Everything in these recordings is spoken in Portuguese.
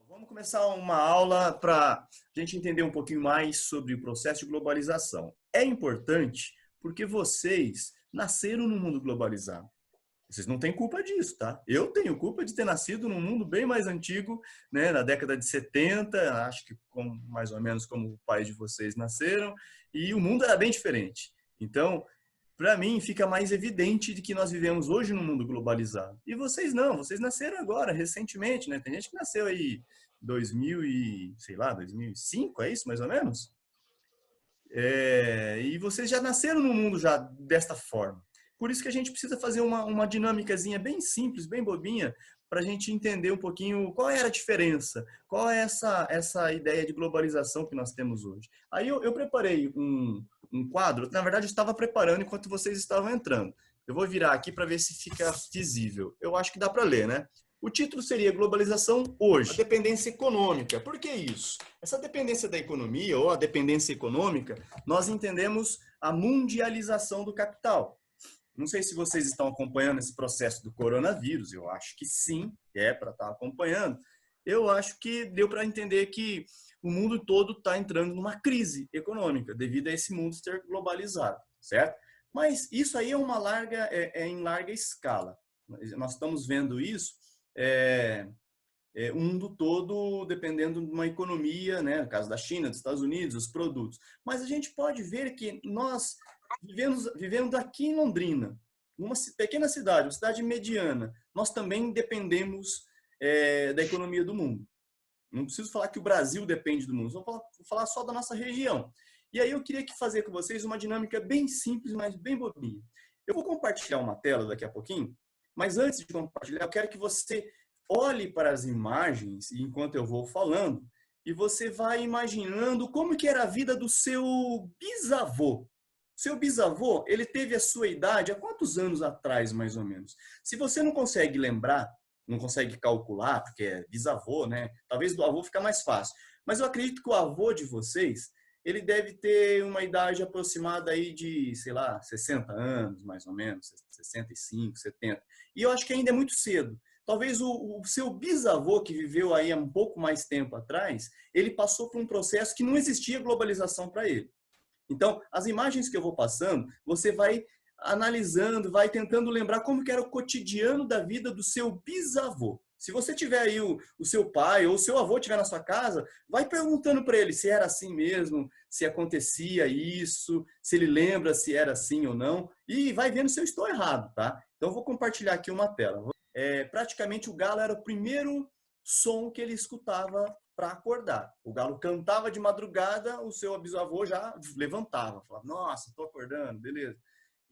Vamos começar uma aula para a gente entender um pouquinho mais sobre o processo de globalização. É importante porque vocês nasceram num mundo globalizado. Vocês não têm culpa disso, tá? Eu tenho culpa de ter nascido num mundo bem mais antigo, né, na década de 70, acho que mais ou menos como o pai de vocês nasceram, e o mundo era bem diferente. Então, para mim, fica mais evidente de que nós vivemos hoje num mundo globalizado. E vocês não, vocês nasceram agora, recentemente, né? Tem gente que nasceu aí 2000 e, sei lá, 2005, é isso mais ou menos? E vocês já nasceram no mundo já desta forma. Por isso que a gente precisa fazer uma dinâmicazinha bem simples, bem bobinha, para a gente entender um pouquinho qual era a diferença, qual é essa ideia de globalização que nós temos hoje. Aí eu preparei um quadro, na verdade eu estava preparando enquanto vocês estavam entrando. Eu vou virar aqui para ver se fica visível. Eu acho que dá para ler, né? O título seria Globalização hoje. A dependência econômica. Por que isso? Essa dependência da economia ou a dependência econômica, nós entendemos a mundialização do capital. Não sei se vocês estão acompanhando esse processo do coronavírus, eu acho que sim, é para estar acompanhando. Eu acho que deu para entender que o mundo todo está entrando numa crise econômica devido a esse mundo ser globalizado, certo? Mas isso aí é em larga escala. Nós estamos vendo isso o mundo todo dependendo de uma economia, né? No caso da China, dos Estados Unidos, os produtos. Mas a gente pode ver que nós vivendo aqui em Londrina, numa pequena cidade, uma cidade mediana, nós também dependemos da economia do mundo. Não preciso falar que o Brasil depende do mundo, vou falar só da nossa região. E aí eu queria fazer com vocês uma dinâmica bem simples, mas bem bobinha. Eu vou compartilhar uma tela daqui a pouquinho, mas antes de compartilhar, eu quero que você olhe para as imagens enquanto eu vou falando e você vai imaginando como que era a vida do seu bisavô. Seu bisavô, ele teve a sua idade há quantos anos atrás, mais ou menos? Se você não consegue lembrar, não consegue calcular, porque é bisavô, né? Talvez do avô fica mais fácil. Mas eu acredito que o avô de vocês, ele deve ter uma idade aproximada aí de, sei lá, 60 anos, mais ou menos, 65, 70. E eu acho que ainda é muito cedo. Talvez o seu bisavô, que viveu aí há um pouco mais tempo atrás, ele passou por um processo que não existia globalização para ele. Então, as imagens que eu vou passando, você vai analisando, vai tentando lembrar como que era o cotidiano da vida do seu bisavô. Se você tiver aí o seu pai ou o seu avô tiver na sua casa, vai perguntando para ele se era assim mesmo, se acontecia isso, se ele lembra se era assim ou não, e vai vendo se eu estou errado, tá? Então, eu vou compartilhar aqui uma tela. Praticamente o galo era o primeiro som que ele escutava para acordar. O galo cantava de madrugada, o seu bisavô já levantava, falava: nossa, estou acordando, beleza.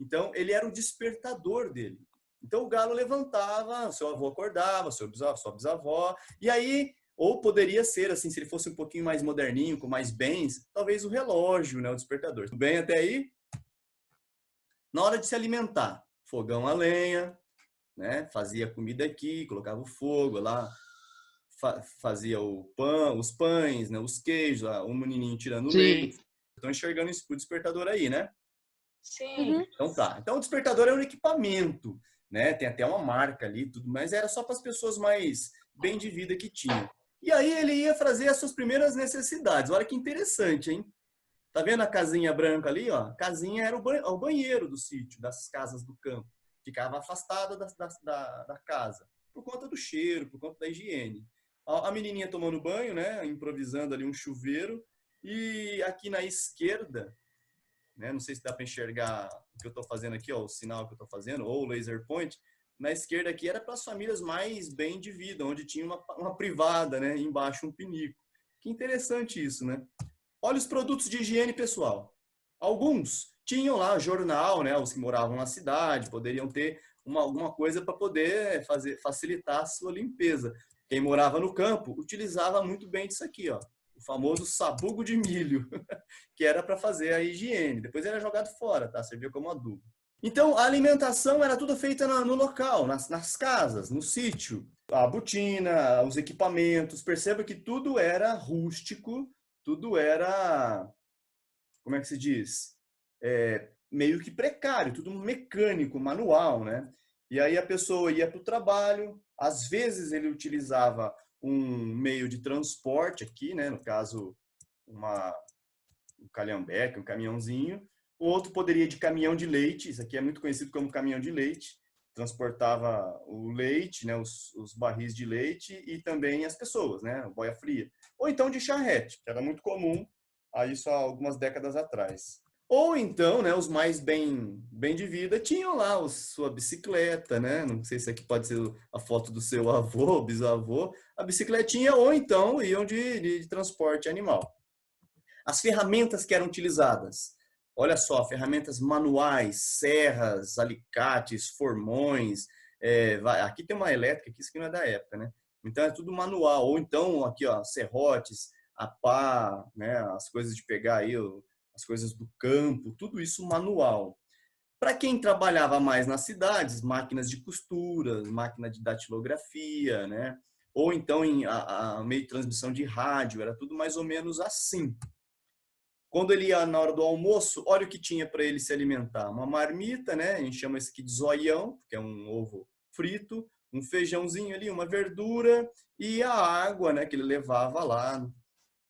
Então, ele era o despertador dele. Então, o galo levantava, o seu avô acordava, sua bisavó, e aí, ou poderia ser, assim, se ele fosse um pouquinho mais moderninho, com mais bens, talvez o relógio, né, o despertador. Tudo bem até aí? Na hora de se alimentar, fogão a lenha, né, fazia comida aqui, colocava o fogo lá, fazia os pães, né, os queijos, o menininho tirando leite. Estão enxergando o despertador aí, né? Sim. Então tá. Então o despertador é um equipamento, né? Tem até uma marca ali, tudo, mas era só para as pessoas mais bem de vida que tinham. E aí ele ia fazer as suas primeiras necessidades. Olha que interessante, hein? Tá vendo a casinha branca ali, ó? A casinha era o banheiro do sítio, das casas do campo. Ficava afastada da casa, por conta do cheiro, por conta da higiene. A menininha tomando banho, né? Improvisando ali um chuveiro. E aqui na esquerda, né? Não sei se dá para enxergar o que eu estou fazendo aqui, ó, o sinal que eu estou fazendo, ou o laser point. Na esquerda aqui era para as famílias mais bem de vida, onde tinha uma privada, né? Embaixo um pinico. Que interessante isso, né? Olha os produtos de higiene pessoal. Alguns tinham lá jornal, né? Os que moravam na cidade poderiam ter alguma coisa para poder facilitar a sua limpeza. Quem morava no campo utilizava muito bem disso aqui, ó, o famoso sabugo de milho, que era para fazer a higiene. Depois era jogado fora, tá? Servia como adubo. Então, a alimentação era tudo feita no local, nas casas, no sítio. A botina, os equipamentos. Perceba que tudo era rústico, tudo era, como é que se diz? meio que precário, tudo mecânico, manual, né? E aí a pessoa ia para o trabalho, às vezes ele utilizava um meio de transporte aqui, né? No caso, um calhambeque, um caminhãozinho. O outro poderia ir de caminhão de leite, isso aqui é muito conhecido como caminhão de leite, transportava o leite, né, os barris de leite e também as pessoas, né, boia fria. Ou então de charrete, que era muito comum aí só algumas décadas atrás. Ou então, né, os mais bem de vida tinham lá sua bicicleta, né? Não sei se aqui pode ser a foto do seu avô, bisavô, a bicicletinha, ou então iam de transporte animal. As ferramentas que eram utilizadas. Olha só, ferramentas manuais, serras, alicates, formões. Aqui tem uma elétrica, aqui isso aqui não é da época, né? Então é tudo manual. Ou então aqui, ó, serrotes, a pá, né? As coisas de pegar aí, as coisas do campo, tudo isso manual. Para quem trabalhava mais nas cidades, máquinas de costura, máquina de datilografia, né? Ou então a meio de transmissão de rádio, era tudo mais ou menos assim. Quando ele ia na hora do almoço, olha o que tinha para ele se alimentar. Uma marmita, né? A gente chama isso aqui de zoião, que é um ovo frito, um feijãozinho ali, uma verdura e a água, né? Que ele levava lá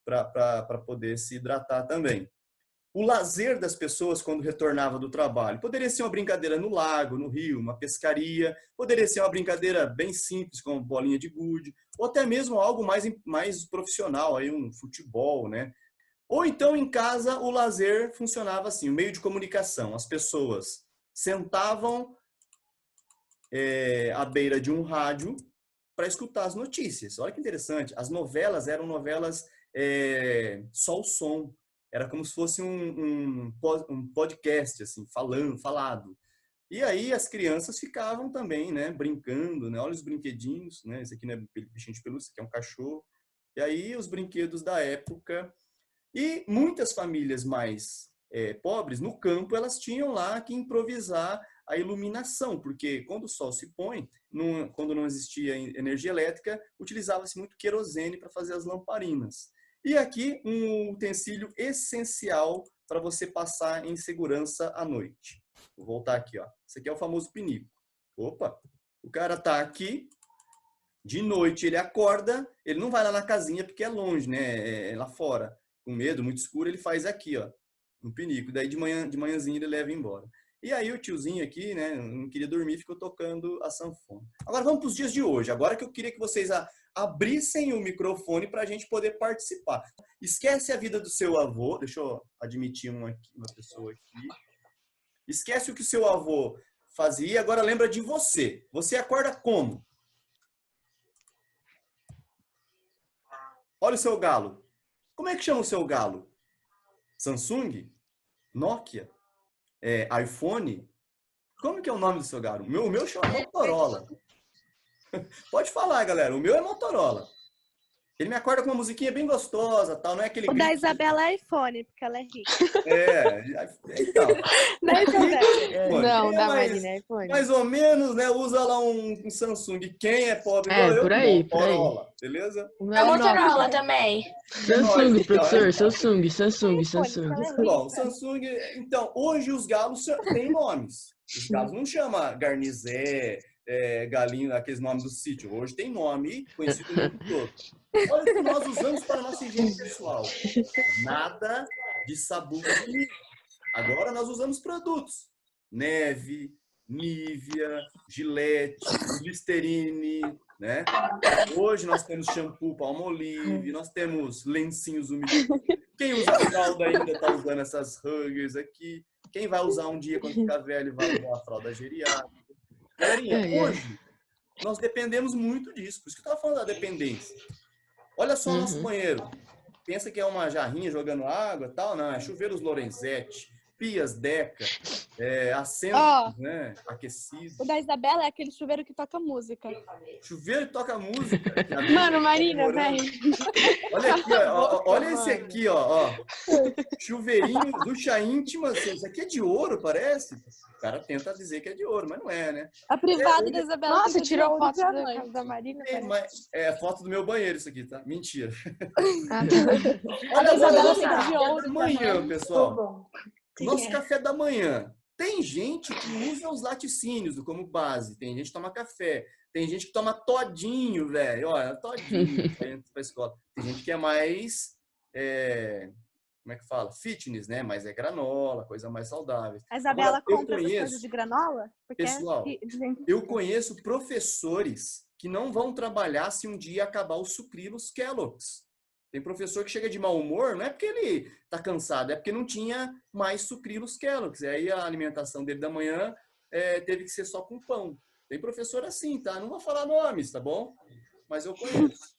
para poder se hidratar também. O lazer das pessoas quando retornava do trabalho. Poderia ser uma brincadeira no lago, no rio, uma pescaria. Poderia ser uma brincadeira bem simples, como bolinha de gude. Ou até mesmo algo mais profissional, aí um futebol, né? Ou então, em casa, o lazer funcionava assim, o meio de comunicação. As pessoas sentavam à beira de um rádio para escutar as notícias. Olha que interessante. As novelas eram novelas só o som. Era como se fosse um podcast, assim, falado. E aí as crianças ficavam também, né, brincando, né? Olha os brinquedinhos, né? Esse aqui não é bichinho de pelúcia, esse aqui é um cachorro. E aí os brinquedos da época. E muitas famílias mais pobres, no campo, elas tinham lá que improvisar a iluminação, porque quando o sol se põe, quando não existia energia elétrica, utilizava-se muito querosene para fazer as lamparinas. E aqui um utensílio essencial para você passar em segurança à noite. Vou voltar aqui, ó. Esse aqui é o famoso pinico. Opa, o cara tá aqui, de noite ele acorda, ele não vai lá na casinha porque é longe, né? É lá fora. Com medo, muito escuro, ele faz aqui, ó, um pinico. Daí de manhãzinha ele leva embora. E aí o tiozinho aqui, né, não queria dormir, ficou tocando a sanfona. Agora vamos para os dias de hoje. Agora que eu queria que vocês abrissem o microfone para a gente poder participar. Esquece a vida do seu avô. Deixa eu admitir uma pessoa aqui. Esquece o que o seu avô fazia. Agora lembra de você. Você acorda como? Olha o seu galo. Como é que chama o seu galo? Samsung? Nokia? iPhone? Como que é o nome do seu galo? O meu chama Motorola. Pode falar, galera. O meu é Motorola. Ele me acorda com uma musiquinha bem gostosa, tal. Não é aquele O da Isabela é iPhone, porque ela é rica. Então. Não, Isabela. Não, da Marina é iPhone. Mais ou menos, né? Usa lá um Samsung. Quem é pobre igual eu, por aí, Motorola. Beleza? É Motorola também. Samsung, professor. Samsung. Bom, Samsung... Então, hoje os galos têm nomes. Os galos não chamam garnizé, galinho, aqueles nomes do sítio. Hoje tem nome conhecido no mundo todo. Olha o que nós usamos para a nossa higiene pessoal. Nada de sabão de milho. Agora nós usamos produtos. Neve, Nivea, Gillette, Listerine, né? Hoje nós temos shampoo Palmolive, nós temos lencinhos umedecidos. Quem usa fralda ainda está usando essas Huggers aqui. Quem vai usar um dia quando ficar velho vai usar a fralda geriátrica. Galerinha, hoje nós dependemos muito disso. Por isso que eu estava falando da dependência. Olha só o nosso banheiro. Pensa que é uma jarrinha jogando água e tal? Não, é chuveiros Lorenzetti, pias Deca, assentos, né, aquecidos. O da Isabela é aquele chuveiro que toca música. Chuveiro que toca música. Mano, Marina, velho. Olha aqui, ó, olha esse aqui, ó. Chuveirinho, ducha íntima. Isso aqui é de ouro, parece. O cara tenta dizer que é de ouro, mas não é, né? A privada da Isabela. Nossa, tirou foto da da casa da Marina. É a foto do meu banheiro isso aqui, tá? Mentira. Ah, Olha a Isabela Isabela de ouro de manhã, pessoal. Nosso café da manhã. Tem gente que usa os laticínios como base. Tem gente que toma café. Tem gente que toma todinho, velho. Olha, todinho pra escola. Tem gente que é mais... como é que fala? Fitness, né? Mas é granola, coisa mais saudável. A Isabela Agora, eu compra essas coisas de granola? Porque Pessoal, eu conheço professores que não vão trabalhar se um dia acabar os sucrilhos Kellogg's. Tem professor que chega de mau humor, não é porque ele está cansado, é porque não tinha mais sucrilhos Kellogg's. E aí a alimentação dele da manhã teve que ser só com pão. Tem professor assim, tá? Não vou falar nomes, tá bom? Mas eu conheço.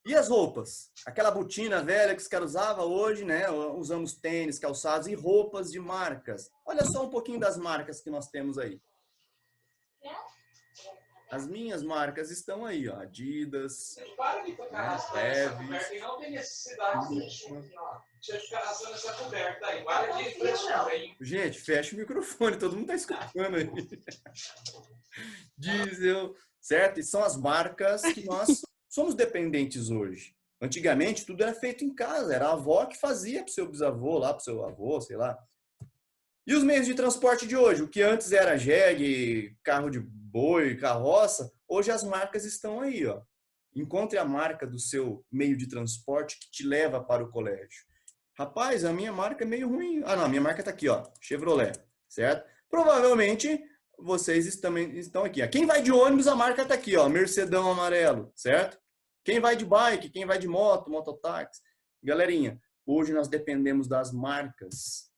E as roupas? Aquela botina velha que os caras usavam hoje, né? Usamos tênis, calçados e roupas de marcas. Olha só um pouquinho das marcas que nós temos aí. As minhas marcas estão aí, ó. Adidas, Levi's. Não tem necessidade de ficar assando essa coberta aí. Para de frescura aí. Gente, fecha o microfone, todo mundo tá escutando aí. Diesel, certo? E são as marcas que nós somos dependentes hoje. Antigamente, tudo era feito em casa. Era a avó que fazia para o seu bisavô, lá para o seu avô, sei lá. E os meios de transporte de hoje? O que antes era jegue, carro de boi, carroça, hoje as marcas estão aí, ó. Encontre a marca do seu meio de transporte que te leva para o colégio. Rapaz, a minha marca é meio ruim. Ah, não, a minha marca está aqui, ó. Chevrolet, certo? Provavelmente vocês também estão aqui. Ó. Quem vai de ônibus, a marca está aqui, ó. Mercedão amarelo, certo? Quem vai de bike, quem vai de moto, mototáxi. Galerinha, hoje nós dependemos das marcas.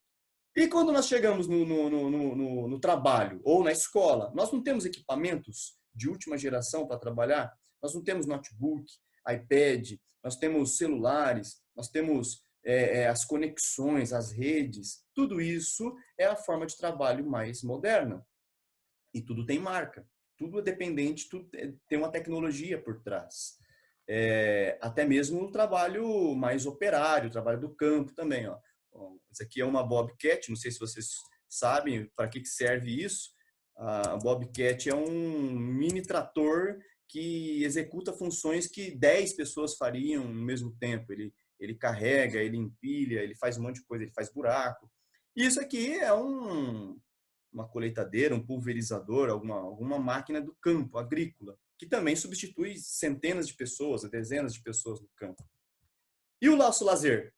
E quando nós chegamos no trabalho ou na escola, nós não temos equipamentos de última geração para trabalhar? Nós não temos notebook, iPad, nós temos celulares, nós temos as conexões, as redes. Tudo isso é a forma de trabalho mais moderna. E tudo tem marca. Tudo é dependente, tudo tem uma tecnologia por trás. Até mesmo o trabalho mais operário, o trabalho do campo também, ó. Isso aqui é uma Bobcat, não sei se vocês sabem para que serve isso. A Bobcat é um mini trator que executa funções que 10 pessoas fariam no mesmo tempo. Ele carrega, ele empilha, ele faz um monte de coisa, ele faz buraco. E isso aqui é uma colheitadeira, um pulverizador, alguma máquina do campo, agrícola, que também substitui centenas de pessoas, dezenas de pessoas no campo. E o nosso lazer?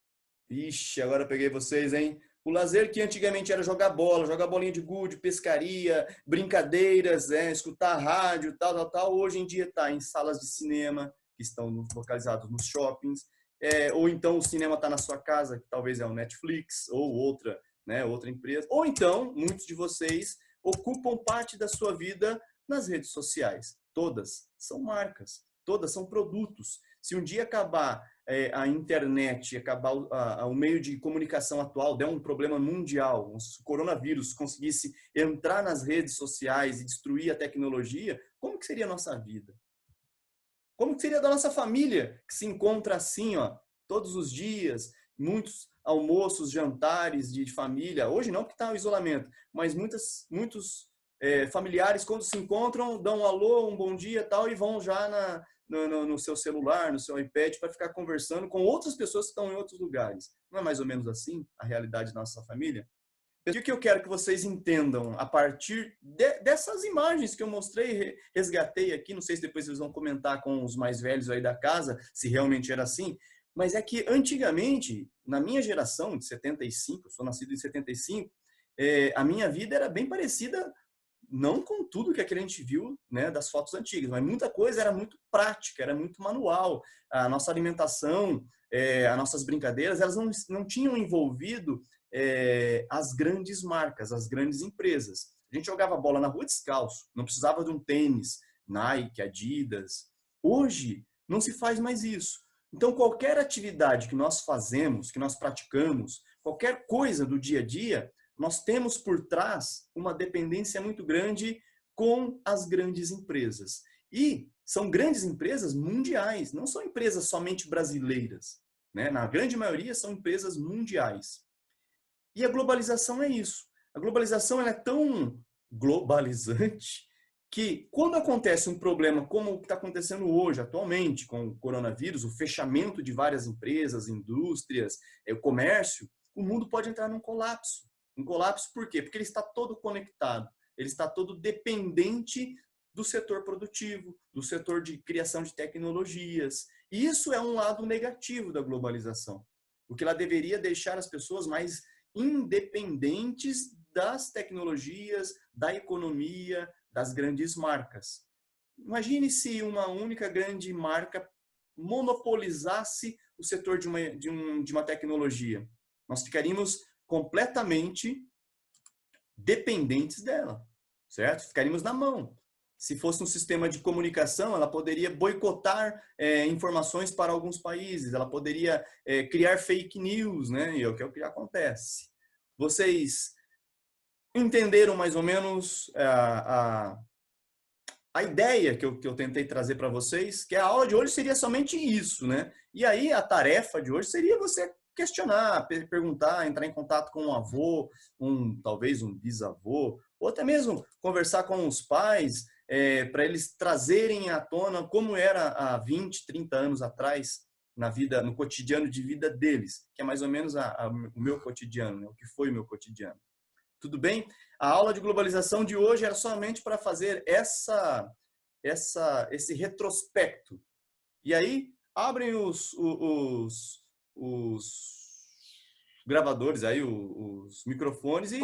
Ixi, agora eu peguei vocês, hein? O lazer que antigamente era jogar bola, jogar bolinha de gude, pescaria, brincadeiras, escutar rádio, tal. Hoje em dia está em salas de cinema, que estão localizados nos shoppings, ou então o cinema está na sua casa, que talvez é o Netflix, ou outra empresa. Ou então, muitos de vocês ocupam parte da sua vida nas redes sociais. Todas são marcas, todas são produtos. Se um dia acabar a internet, acabar o meio de comunicação atual, der um problema mundial, se o coronavírus conseguisse entrar nas redes sociais e destruir a tecnologia, como que seria a nossa vida? Como que seria da nossa família, que se encontra assim, ó, todos os dias, muitos almoços, jantares de família, hoje não que está o isolamento, mas muitos familiares, quando se encontram, dão um alô, um bom dia tal, e vão já no seu celular, no seu iPad, para ficar conversando com outras pessoas que estão em outros lugares. Não é mais ou menos assim a realidade da nossa família? O que eu quero que vocês entendam a partir dessas imagens que eu mostrei, resgatei aqui, não sei se depois vocês vão comentar com os mais velhos aí da casa, se realmente era assim, mas é que antigamente, na minha geração de 75, eu sou nascido em 75, a minha vida era bem parecida, não com tudo que a gente viu, né, das fotos antigas, mas muita coisa era muito prática, era muito manual. A nossa alimentação, as nossas brincadeiras, elas não tinham envolvido as grandes marcas, as grandes empresas. A gente jogava bola na rua descalço, não precisava de um tênis, Nike, Adidas. Hoje, não se faz mais isso. Então, qualquer atividade que nós fazemos, que nós praticamos, qualquer coisa do dia a dia, nós temos por trás uma dependência muito grande com as grandes empresas. E são grandes empresas mundiais, não são empresas somente brasileiras, né? Na grande maioria são empresas mundiais. E a globalização é isso. A globalização ela é tão globalizante que quando acontece um problema como o que está acontecendo hoje, atualmente, com o coronavírus, o fechamento de várias empresas, indústrias, o comércio, o mundo pode entrar num colapso. Um colapso por quê? Porque ele está todo conectado, ele está todo dependente do setor produtivo, do setor de criação de tecnologias. E isso é um lado negativo da globalização, porque ela deveria deixar as pessoas mais independentes das tecnologias, da economia, das grandes marcas. Imagine se uma única grande marca monopolizasse o setor de uma tecnologia. Nós ficaríamos completamente dependentes dela, certo? Ficaríamos na mão. Se fosse um sistema de comunicação, ela poderia boicotar informações para alguns países, ela poderia criar fake news, né? E é o que acontece. Vocês entenderam mais ou menos a ideia que eu tentei trazer para vocês, que a aula de hoje seria somente isso, né? E aí a tarefa de hoje seria você questionar, perguntar, entrar em contato com um avô, talvez um bisavô, ou até mesmo conversar com os pais, para eles trazerem à tona como era há 20, 30 anos atrás, no cotidiano de vida deles, que é mais ou menos o meu cotidiano, né? O que foi o meu cotidiano. Tudo bem? A aula de globalização de hoje era somente para fazer esse retrospecto. E aí, abrem os gravadores, aí, os microfones e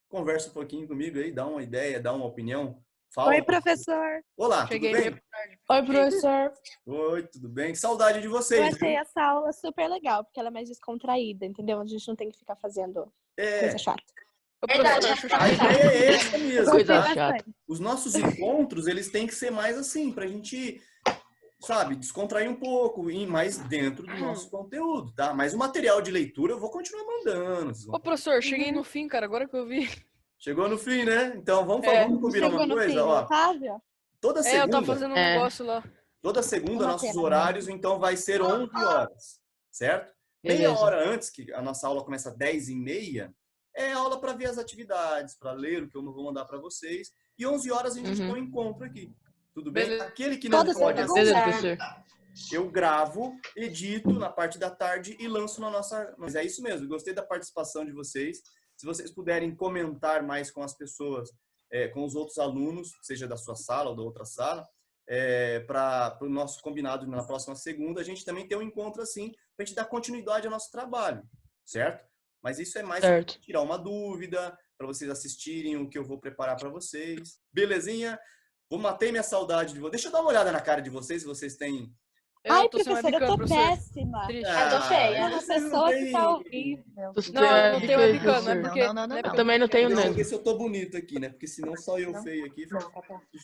conversa um pouquinho comigo aí, dá uma ideia, dá uma opinião. Fala. Oi, professor. Olá, Cheguei tudo bem? Oi, professor. Oi, tudo bem? Que saudade de Eu vocês, achei viu? essa aula super legal, porque ela é mais descontraída, entendeu? A gente não tem que ficar fazendo coisa chata. Verdade. A ideia é essa mesmo, Coisa tá? chata. Os nossos encontros, eles têm que ser mais assim, pra gente, sabe, descontrair um pouco, e mais dentro do nosso conteúdo, tá? Mas o material de leitura eu vou continuar mandando. Ô, professor, cheguei no fim, cara, agora que eu vi. Chegou no fim, né? Então vamos combinar Chegou uma no coisa, fim, ó. Otávio? Toda Eu tava segunda, fazendo um negócio lá. toda segunda Uma nossos pena. horários, então, vai ser 11 horas, certo? Meia Beleza. hora antes, que a nossa aula começa às 10h30, é aula para ver as atividades, para ler o que eu vou mandar para vocês. E 11 horas a gente tem um encontro aqui. Tudo bem? Beleza. Aquele que não Toda pode segunda? Beleza, assistir, professor. eu gravo, edito na parte da tarde e lanço na nossa... Mas é isso mesmo, gostei da participação de vocês. Se vocês puderem comentar mais com as pessoas, com os outros alunos, seja da sua sala ou da outra sala, para o nosso combinado na próxima segunda, a gente também tem um encontro assim, para a gente dar continuidade ao nosso trabalho, certo? Mas isso é mais para tirar uma dúvida, para vocês assistirem o que eu vou preparar para vocês. Belezinha? Matei minha saudade de vocês. Deixa eu dar uma olhada na cara de vocês, se vocês têm... Ai, tô sem professor, eu webcam, tô professor. péssima. Triste. Eu tô feia. Uma pessoa que tá horrível. Não, não tem webcam, né? Porque... Não. Também não tenho Deixa eu mesmo. ver se eu tô bonito aqui, né? Porque senão só eu feio aqui.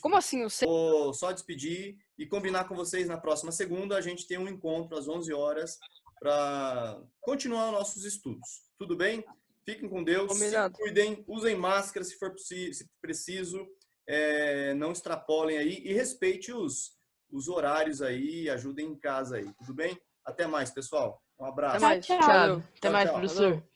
Como assim? Eu sei. Vou só despedir e combinar com vocês na próxima segunda. A gente tem um encontro às 11 horas para continuar nossos estudos. Tudo bem? Fiquem com Deus. Combinado. Se cuidem, usem máscara se for se preciso. Não extrapolem aí e respeite os horários aí. Ajudem em casa aí. Tudo bem? Até mais, pessoal. Um abraço. Até mais. Tchau. Tchau. Até Tchau, mais, tchau. professor.